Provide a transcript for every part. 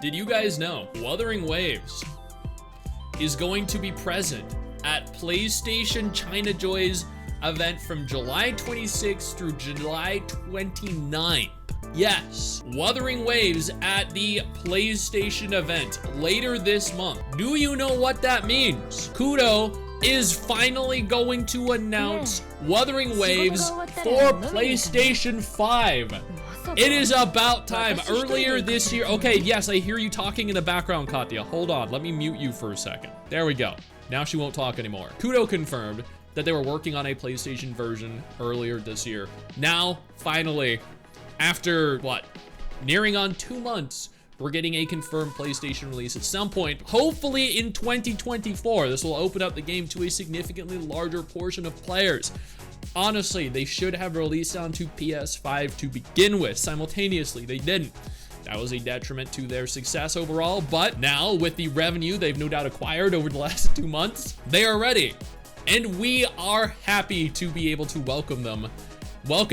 Did you guys know Wuthering Waves is going to be present at PlayStation China Joy's event from July 26th through July 29th? Yes, Wuthering Waves at the PlayStation event later this month. Do you know what that means? Kudo is finally going to announce Wuthering Waves for PlayStation 5. It is about time. Earlier this year. Okay, yes, I hear you talking in the background, Katya. Hold on, let me mute you for a second. There we go. Now she won't talk anymore. Kudo confirmed that they were working on a PlayStation version earlier this year. Now, finally, after what, nearing on 2 months, we're getting a confirmed PlayStation release at some point, hopefully in 2024. This will open up the game to a significantly larger portion of players. Honestly, they should have released onto PS5 to begin with. Simultaneously, they didn't. That was a detriment to their success overall, but now with the revenue they've no doubt acquired over the last 2 months, they are ready. And we are happy to be able to welcome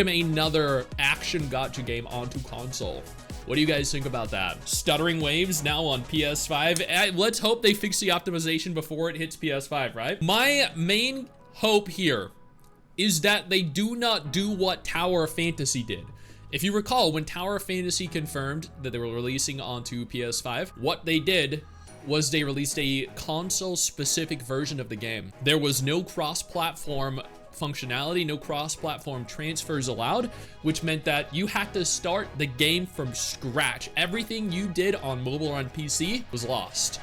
another action gacha game onto console. What do you guys think about that? Stuttering Waves now on PS5. Let's hope they fix the optimization before it hits PS5, right? My main hope here is that they do not do what Tower of Fantasy did. If you recall, when Tower of Fantasy confirmed that they were releasing onto PS5, what they did was they released a console-specific version of the game. There was no cross-platform functionality, no cross-platform transfers allowed, which meant that you had to start the game from scratch. Everything you did on mobile or on PC was lost.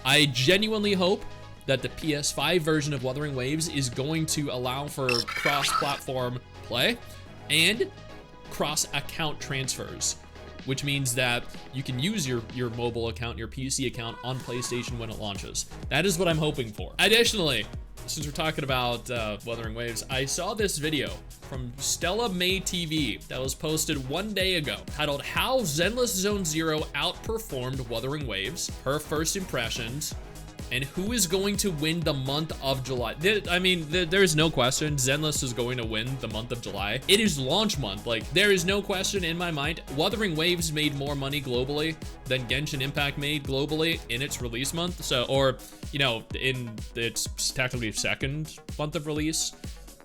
I genuinely hope that the PS5 version of Wuthering Waves is going to allow for cross-platform play and cross-account transfers, which means that you can use your mobile account, your PC account on PlayStation when it launches. That is what I'm hoping for. Additionally, since we're talking about Wuthering Waves, I saw this video from Stella May TV that was posted 1 day ago titled How Zenless Zone Zero Outperformed Wuthering Waves, Her First Impressions, and who is going to win the month of July. There's no question Zenless is going to win the month of July. It is launch month. Like, there is no question in my mind. Wuthering Waves made more money globally than Genshin Impact made globally in its release month. So, or, you know, in its technically second month of release.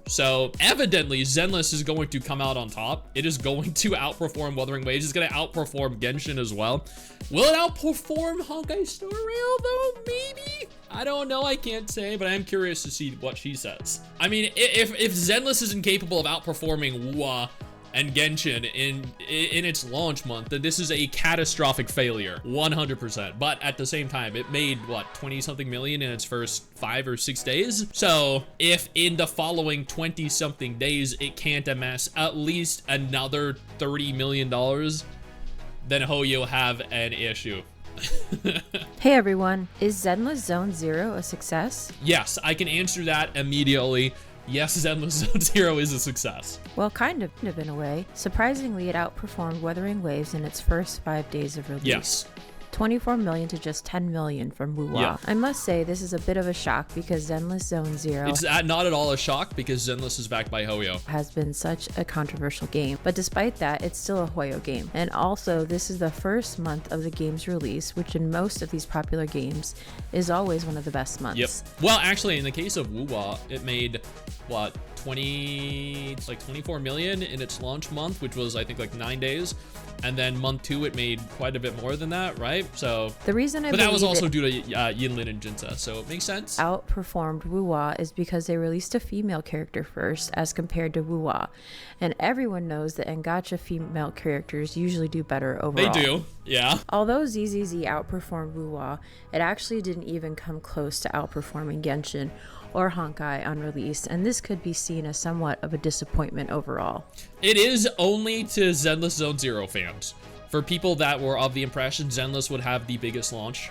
So evidently Zenless is going to come out on top. It is going to outperform Wuthering Waves. It's going to outperform Genshin as well. Will it outperform Honkai Star Rail though? Maybe? I don't know. I can't say, but I am curious to see what she says. I mean, if Zenless isn't capable of outperforming WoA and Genshin in its launch month, then this is a catastrophic failure, 100%. But at the same time, it made what, 20-something million in its first 5 or 6 days? So if in the following 20-something days it can't amass at least another $30 million, then Hoyo have an issue. Hey everyone, is Zenless Zone Zero a success? Yes, I can answer that immediately. Yes, Zenless Zone Zero is a success. Well, kind of in a way. Surprisingly, it outperformed Wuthering Waves in its first 5 days of release. Yes. 24 million to just 10 million from WoA. Yeah. I must say this is a bit of a shock because Zenless Zone Zero It's not at all a shock because Zenless is backed by Hoyo. has been such a controversial game, but despite that, it's still a Hoyo game. And also, this is the first month of the game's release, which in most of these popular games is always one of the best months. Yep. Well, actually, in the case of WoA, it made what, 24 million in its launch month, which was I think like 9 days. And then month 2, it made quite a bit more than that, right? So the reason but that was also due to Yinlin and Jinza, so it makes sense. Outperformed WoA is because they released a female character first as compared to WoA. And everyone knows that in gacha female characters usually do better overall. They do, yeah. Although ZZZ outperformed WoA, it actually didn't even come close to outperforming Genshin or Honkai on release, and this could be seen as somewhat of a disappointment overall. It is only to Zenless Zone Zero fans. For people that were of the impression Zenless would have the biggest launch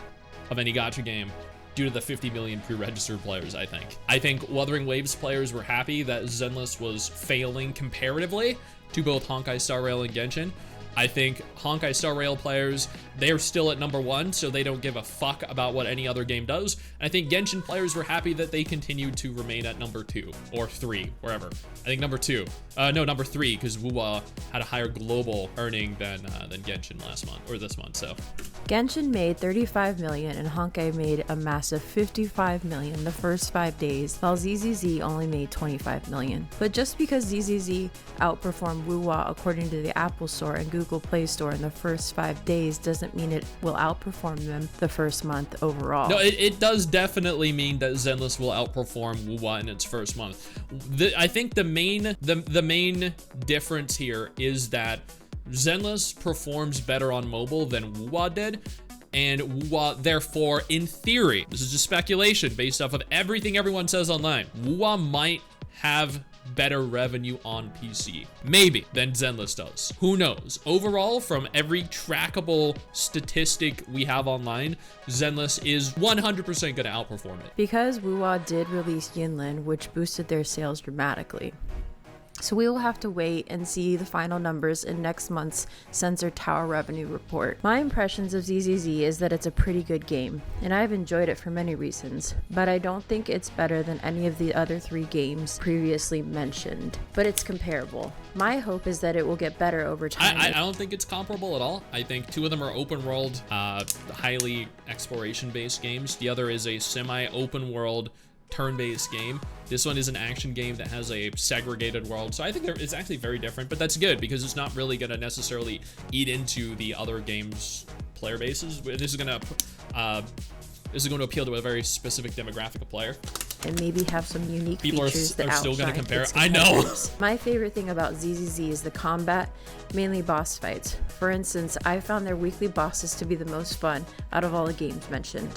of any gacha game due to the 50 million pre-registered players, I think. I think Wuthering Waves players were happy that Zenless was failing comparatively to both Honkai Star Rail and Genshin, I think Honkai Star Rail players, they're still at number 1, so they don't give a fuck about what any other game does. And I think Genshin players were happy that they continued to remain at number 2 or 3, wherever. I think number 2. No, number 3, because Wuwa had a higher global earning than Genshin last month or this month. So Genshin made 35 million and Honkai made a massive 55 million the first 5 days, while ZZZ only made 25 million. But just because ZZZ outperformed Wuwa according to the Apple Store and Google Play Store in the first 5 days doesn't mean it will outperform them the first month overall. No, it does definitely mean that Zenless will outperform Wuwa in its first month. I think the main difference here is that Zenless performs better on mobile than Wuwa did, and Wuwa, therefore, in theory, this is just speculation based off of everything everyone says online, Wuwa might have better revenue on PC, maybe, than Zenless does. Who knows? Overall, from every trackable statistic we have online, Zenless is 100% gonna outperform it. Because Wuwa did release Yinlin, which boosted their sales dramatically. So we will have to wait and see the final numbers in next month's Sensor Tower revenue report. My impressions of ZZZ is that it's a pretty good game, and I've enjoyed it for many reasons, but I don't think it's better than any of the other 3 games previously mentioned, but it's comparable. My hope is that it will get better over time. I don't think it's comparable at all. I think 2 of them are open world, highly exploration based games. The other is a semi-open world turn-based game. This one is an action game that has a segregated world, so I think it's actually very different, but that's good because it's not really going to necessarily eat into the other games' player bases. This is going to appeal to a very specific demographic of player. And maybe have some unique People features that are still going to compare. its I know. My favorite thing about ZZZ is the combat, mainly boss fights. For instance, I found their weekly bosses to be the most fun out of all the games mentioned.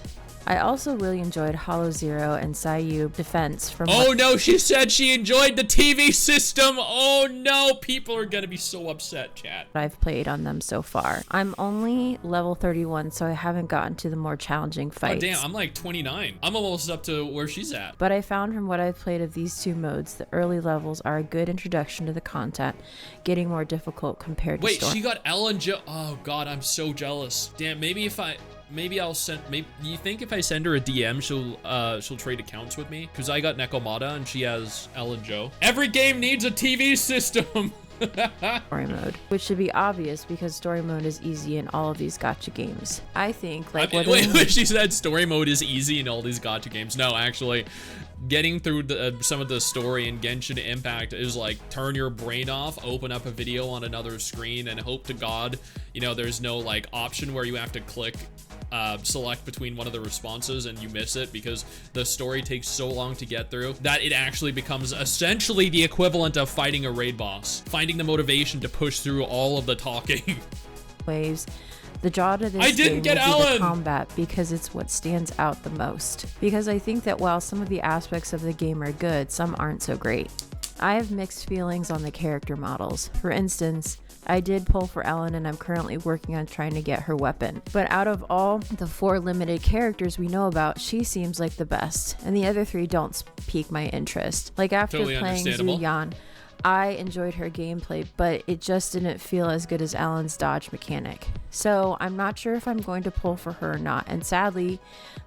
I also really enjoyed Hollow Zero and Sayu Defense from— Oh no, she said she enjoyed the TV system. Oh no, people are gonna be so upset, chat. I've played on them so far. I'm only level 31, so I haven't gotten to the more challenging fights. Oh damn, I'm like 29. I'm almost up to where she's at. But I found from what I've played of these 2 modes, the early levels are a good introduction to the content, getting more difficult compared to story. Wait, she got Ellen Oh god, I'm so jealous. Damn, maybe I'll send. Maybe you think if I send her a DM, she'll trade accounts with me? Because I got Nekomata and she has Ellen Joe. Every game needs a TV system. Story mode, which should be obvious because story mode is easy in all of these gacha games. I think like wait, she said story mode is easy in all these gacha games. No, actually, getting through some of the story in Genshin Impact is like turn your brain off, open up a video on another screen, and hope to God, you know, there's no like option where you have to click select between one of the responses and you miss it because the story takes so long to get through that it actually becomes essentially the equivalent of fighting a raid boss, finding the motivation to push through all of the talking. Waves. The draw to this game will be the combat because it's what stands out the most. Because I think that while some of the aspects of the game are good, some aren't so great. I have mixed feelings on the character models. For instance, I did pull for Ellen and I'm currently working on trying to get her weapon. But out of all the 4 limited characters we know about, she seems like the best, and the other 3 don't pique my interest. Like after playing Zhu Yan, I enjoyed her gameplay, but it just didn't feel as good as Ellen's dodge mechanic. So I'm not sure if I'm going to pull for her or not, and sadly,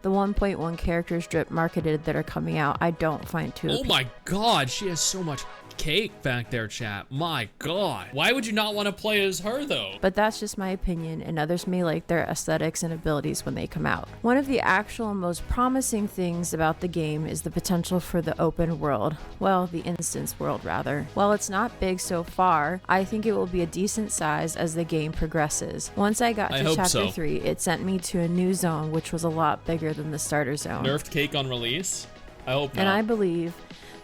the 1.1 characters drip marketed that are coming out, I don't find too appealing. Oh my god, she has so much cake back there, chat. My god. Why would you not want to play as her though? But that's just my opinion, and others may like their aesthetics and abilities when they come out. One of the actual most promising things about the game is the potential for the open world. Well, the instance world rather. While it's not big so far, I think it will be a decent size as the game progresses. Once I got to chapter 3, it sent me to a new zone which was a lot bigger than the starter zone. Nerfed cake on release? I hope not. And I believe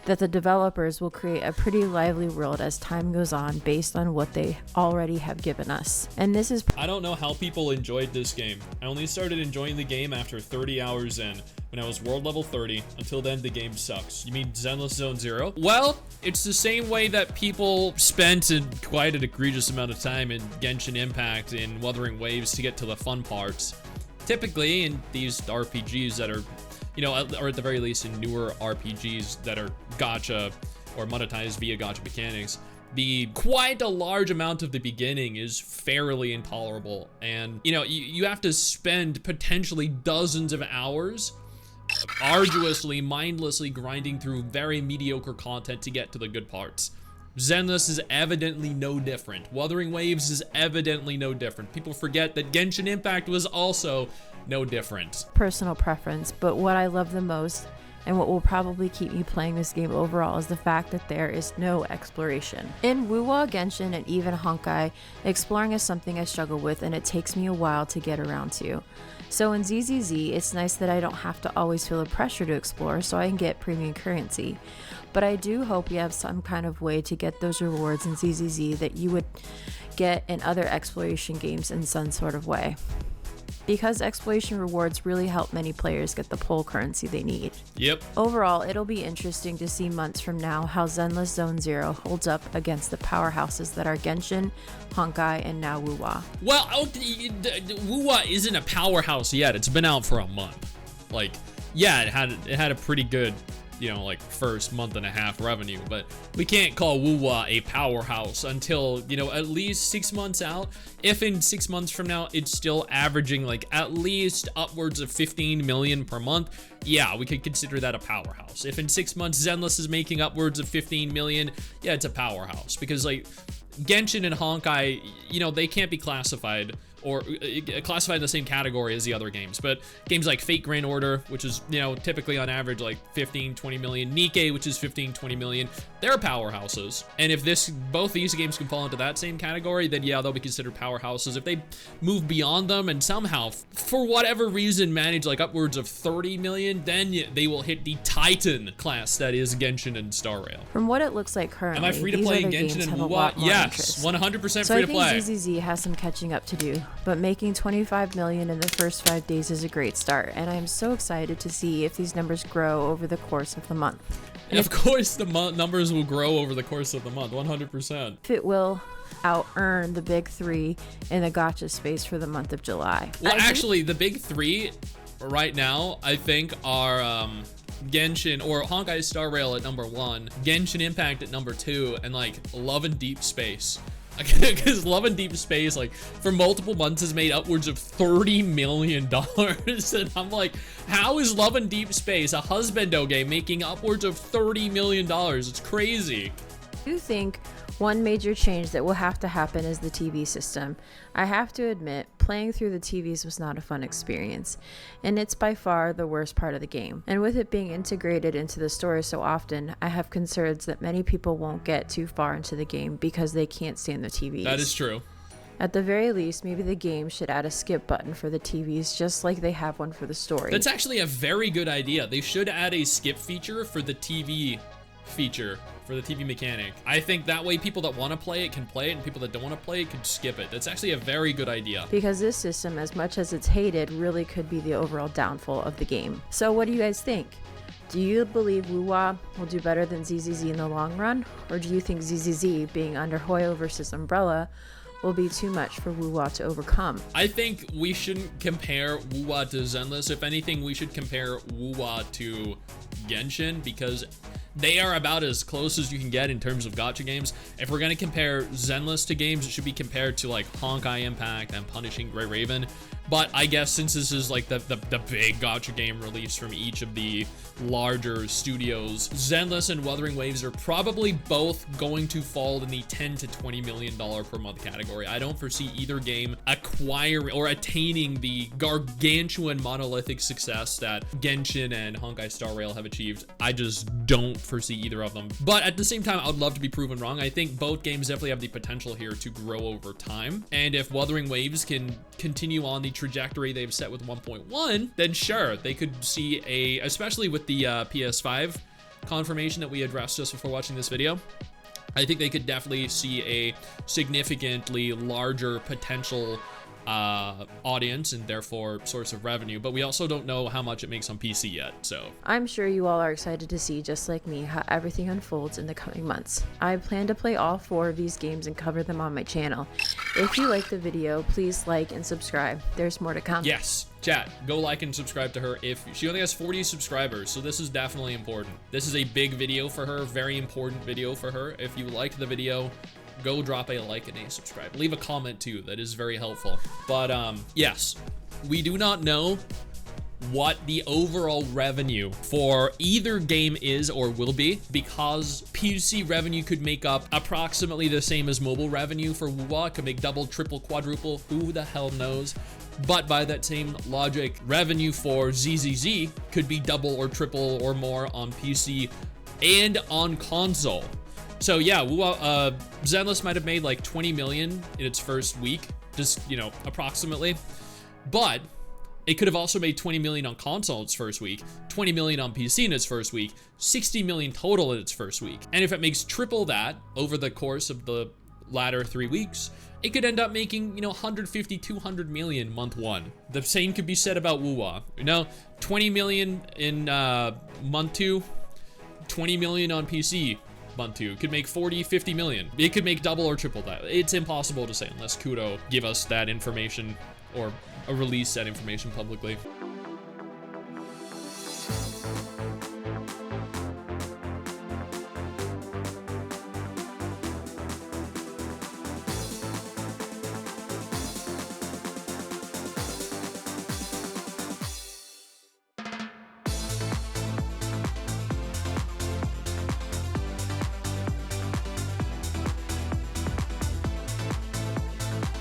that the developers will create a pretty lively world as time goes on based on what they already have given us. And this is— I don't know how people enjoyed this game. I only started enjoying the game after 30 hours in, when I was world level 30. Until then, the game sucks. You mean Zenless Zone Zero? Well, it's the same way that people spent quite an egregious amount of time in Genshin Impact and Wuthering Waves to get to the fun parts. Typically, in these RPGs that are, you know, or at the very least in newer RPGs that are gacha or monetized via gacha mechanics, the quite a large amount of the beginning is fairly intolerable. And, you know, you have to spend potentially dozens of hours arduously, mindlessly grinding through very mediocre content to get to the good parts. Zenless is evidently no different. Wuthering Waves is evidently no different. People forget that Genshin Impact was also no different. Personal preference, but what I love the most and what will probably keep me playing this game overall is the fact that there is no exploration. In Wuwa, Genshin, and even Honkai, exploring is something I struggle with and it takes me a while to get around to. So in ZZZ, it's nice that I don't have to always feel the pressure to explore so I can get premium currency. But I do hope you have some kind of way to get those rewards in ZZZ that you would get in other exploration games in some sort of way. Because exploration rewards really help many players get the pull currency they need. Yep. Overall, it'll be interesting to see months from now how Zenless Zone Zero holds up against the powerhouses that are Genshin, Honkai, and now Wuwa. Well, Wuwa isn't a powerhouse yet. It's been out for a month. Like, yeah, it had a pretty good, you know, like first month and a half revenue, but we can't call Wuwa a powerhouse until, you know, at least 6 months out. If in 6 months from now it's still averaging like at least upwards of 15 million per month, yeah, we could consider that a powerhouse. If in 6 months Zenless is making upwards of 15 million, yeah, it's a powerhouse. Because like Genshin and Honkai, you know, they can't be classified or classified in the same category as the other games. But games like Fate Grand Order, which is, you know, typically on average like 15, 20 million, Nikke, which is 15, 20 million, they're powerhouses. And if both these games can fall into that same category, then yeah, they'll be considered powerhouses. If they move beyond them and somehow, for whatever reason, manage like upwards of 30 million, then they will hit the Titan class that is Genshin and Star Rail. From what it looks like currently, am I free to play Genshin and Wuwa? Yes, 100% free to play. So I think ZZZ has some catching up to do. But making 25 million in the first 5 days is a great start, and I am so excited to see if these numbers grow over the course of the month. And of course the numbers will grow over the course of the month, 100%. If it will out-earn the big three in the gacha space for the month of July. Well, actually, the big three right now, I think, are Genshin or Honkai Star Rail at number 1, Genshin Impact at number 2, and like Love and Deep Space. Because Love and Deep Space, like, for multiple months has made upwards of $30 million. And I'm like, how is Love and Deep Space, a husbando game, making upwards of $30 million? It's crazy. I do think one major change that will have to happen is the TV system. I have to admit, playing through the TVs was not a fun experience, and it's by far the worst part of the game. And with it being integrated into the story so often, I have concerns that many people won't get too far into the game because they can't stand the TVs. That is true. At the very least, maybe the game should add a skip button for the TVs, just like they have one for the story. That's actually a very good idea. They should add a skip feature for the TV feature, for the TV mechanic. I think that way people that want to play it can play it, and people that don't want to play it can skip it. That's actually a very good idea. Because this system, as much as it's hated, really could be the overall downfall of the game. So what do you guys think? Do you believe Wuwa will do better than ZZZ in the long run? Or do you think ZZZ, being under Hoyo versus Umbrella, will be too much for Wuwa to overcome? I think we shouldn't compare Wuwa to Zenless. If anything, we should compare Wuwa to Genshin, because they are about as close as you can get in terms of gacha games. If we're gonna compare Zenless to games, it should be compared to like Honkai Impact and Punishing Grey Raven. But I guess since this is like the big gacha game release from each of the larger studios, Zenless and Wuthering Waves are probably both going to fall in the $10 to $20 million per month category. I don't foresee either game acquiring or attaining the gargantuan monolithic success that Genshin and Honkai Star Rail have achieved. I just don't foresee either of them. But at the same time, I would love to be proven wrong. I think both games definitely have the potential here to grow over time. And if Wuthering Waves can continue on the trajectory they've set with 1.1, then sure, they could see especially with the PS5 confirmation that we addressed just before watching this video, I think they could definitely see a significantly larger potential audience and therefore source of revenue, but we also don't know how much it makes on PC yet, so. I'm sure you all are excited to see, just like me, how everything unfolds in the coming months. I plan to play all 4 of these games and cover them on my channel. If you like the video, please like and subscribe. There's more to come. Yes, chat, go like and subscribe to her. If she only has 40 subscribers, so this is definitely important. This is a big video for her, very important video for her. If you liked the video, go drop a like and a subscribe. Leave a comment too, that is very helpful. But yes, we do not know what the overall revenue for either game is or will be, because PC revenue could make up approximately the same as mobile revenue for WoW. It could make double, triple, quadruple, who the hell knows. But by that same logic, revenue for ZZZ could be double or triple or more on PC and on console. So yeah, Zenless might have made like 20 million in its first week, just, you know, approximately. But it could have also made 20 million on console its first week, 20 million on PC in its first week, 60 million total in its first week. And if it makes triple that over the course of the latter 3 weeks, it could end up making, you know, 150, 200 million month 1. The same could be said about WoW. You know, 20 million in month 2, 20 million on PC. Month 2 could make 40, 50 million. It could make double or triple that. It's impossible to say unless Kudo give us that information or release that information publicly.